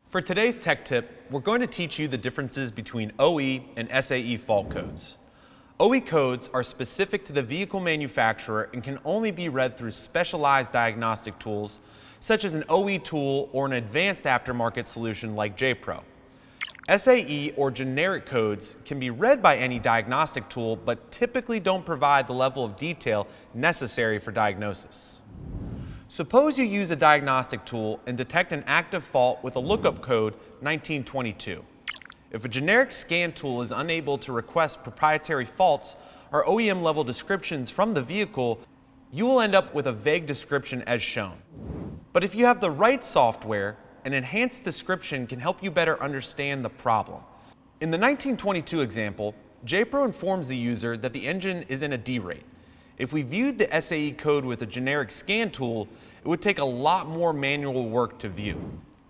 For today's tech tip, we're going to teach you the differences between OE and SAE fault codes. OE codes are specific to the vehicle manufacturer and can only be read through specialized diagnostic tools, such as an OE tool or an advanced aftermarket solution like JPro. SAE or generic codes can be read by any diagnostic tool, but typically don't provide the level of detail necessary for diagnosis. Suppose you use a diagnostic tool and detect an active fault with a lookup code 1922. If a generic scan tool is unable to request proprietary faults or OEM level descriptions from the vehicle, you will end up with a vague description as shown. But if you have the right software, an enhanced description can help you better understand the problem. In the 1922 example, JPro informs the user that the engine is in a D rate. If we viewed the SAE code with a generic scan tool, it would take a lot more manual work to view.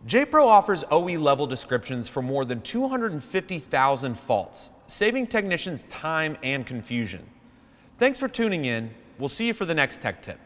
JPro offers OE level descriptions for more than 250,000 faults, saving technicians time and confusion. Thanks for tuning in. We'll see you for the next tech tip.